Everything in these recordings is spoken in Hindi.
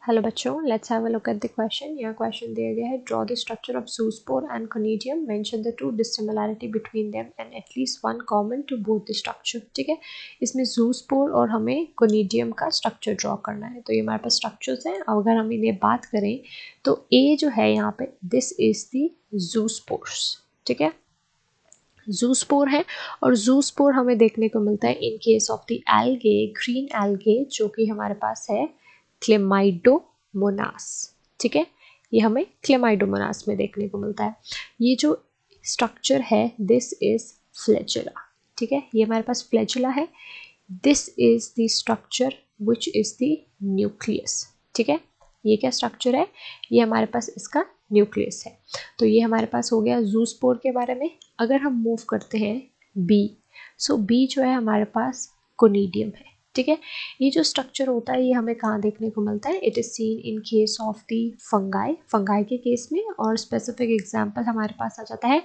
हेलो बच्चों, let's have a look at the question. यहाँ क्वेश्चन दिया गया है, draw the structure of zoospore and conidium, mention the two dissimilarity between them and at least one common to both the structure. ठीक है, इसमें जूस्पोर और हमें कोनिडियम का स्ट्रक्चर ड्रॉ करना है। तो ये हमारे पास स्ट्रक्चर्स हैं। अगर हम इन्हें बात करें तो ए जो है यहाँ पे, दिस इज द जूस्पोर्स। ठीक है, जूस्पोर है और जूस्पोर हमें देखने को मिलता है in case of the algae, green algae, जो कि हमारे पास है क्लेमाइडोमोनास। ठीक है, ये हमें क्लेमाइडोमोनास में देखने को मिलता है। ये जो स्ट्रक्चर है, दिस इज फ्लैजेला। ठीक है, ये हमारे पास फ्लैजेला है। This is the structure which is the nucleus. ठीक है, ये क्या स्ट्रक्चर है, ये हमारे पास इसका न्यूक्लियस है। तो ये हमारे पास हो गया जूस्पोर के बारे में। अगर हम मूव करते हैं बी, सो बी जो है हमारे पास कोनिडियम है। ठीक है, ये जो स्ट्रक्चर होता है ये हमें कहाँ देखने को मिलता है, it is seen in case of the fungi, fungi के केस में। और स्पेसिफिक एग्जांपल हमारे पास आ जाता है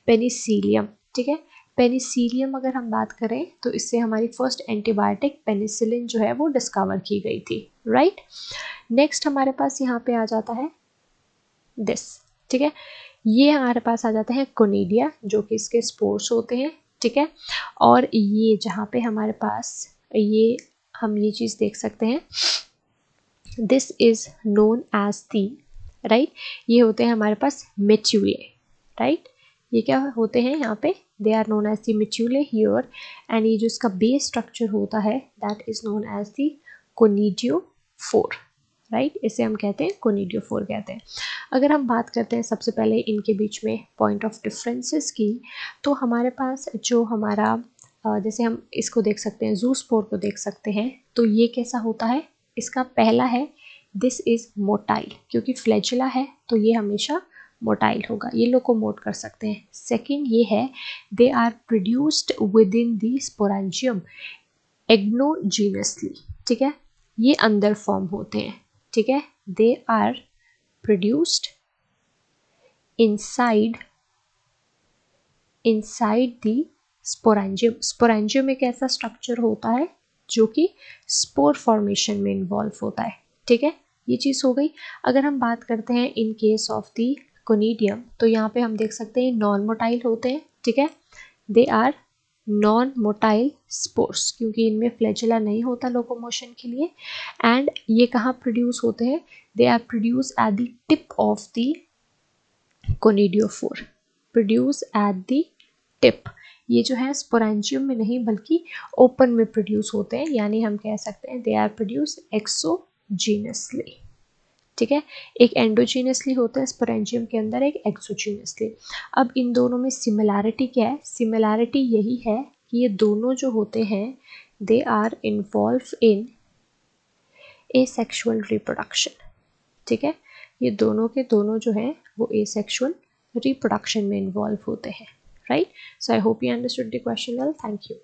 पेनिसिलियम। ठीक है, पेनिसिलियम अगर हम बात करें तो इससे हमारी फर्स्ट एंटीबायोटिक पेनिसिलिन जो है वो डिस्कवर की गई थी। राइट, नेक्स्ट हमारे पास यहाँ पे आ जाता है दिस। ठीक है, ये हमारे पास आ जाते हैं कोनिडिया, जो कि इसके स्पोर्स होते हैं। ठीक है, और ये जहाँ पे हमारे पास ये हम ये चीज़ देख सकते हैं, this is known as the, right, ये होते हैं हमारे पास मेच्यूले। राइट, ये क्या होते हैं यहाँ पे, they are known as the मेच्यूले हियर। एंड ये जो इसका बेस स्ट्रक्चर होता है, that is known as the conidiophore. Right, इसे हम कहते हैं कोनिडियोफोर कहते हैं। अगर हम बात करते हैं सबसे पहले इनके बीच में पॉइंट ऑफ डिफरेंसेस की, तो हमारे पास जो हमारा जैसे हम इसको देख सकते हैं, जूस्पोर को देख सकते हैं, तो ये कैसा होता है, इसका पहला है दिस इज मोटाइल, क्योंकि फ्लैजिला है तो ये हमेशा मोटाइल होगा, ये लोकोमोट कर सकते हैं। सेकंड ये है, they are produced within the sporangium endogenously. ठीक है, ये अंदर फॉर्म होते हैं। ठीक है, they are produced inside the sporangium. Sporangium एक ऐसा स्ट्रक्चर होता है जो कि स्पोर फॉर्मेशन में इन्वॉल्व होता है। ठीक है, ये चीज़ हो गई। अगर हम बात करते हैं इन केस ऑफ द कोनिडियम, तो यहाँ पे हम देख सकते हैं नॉन मोटाइल होते हैं। ठीक है, they are non motile spores, क्योंकि इनमें फ्लैजिला नहीं होता लोकोमोशन के लिए। एंड ये कहाँ प्रोड्यूस होते हैं, they are produce at the tip of the conidiophore, produce at the tip. ये जो है स्पोरेंजियम में नहीं बल्कि ओपन में प्रोड्यूस होते हैं, यानी हम कह सकते हैं दे आर प्रोड्यूस एक्सोजीनसली। ठीक है, एक एंडोजीनसली होता है स्पोरेंजियम के अंदर, एक एक्सोजीनसली। अब इन दोनों में सिमिलैरिटी क्या है, सिमिलैरिटी यही है कि ये दोनों जो होते हैं, they are involve in asexual reproduction. ठीक है, ये दोनों के दोनों जो हैं वो एसेक्सुअल रिप्रोडक्शन में इन्वॉल्व होते हैं। Right, so I hope you understood the question well. Thank you.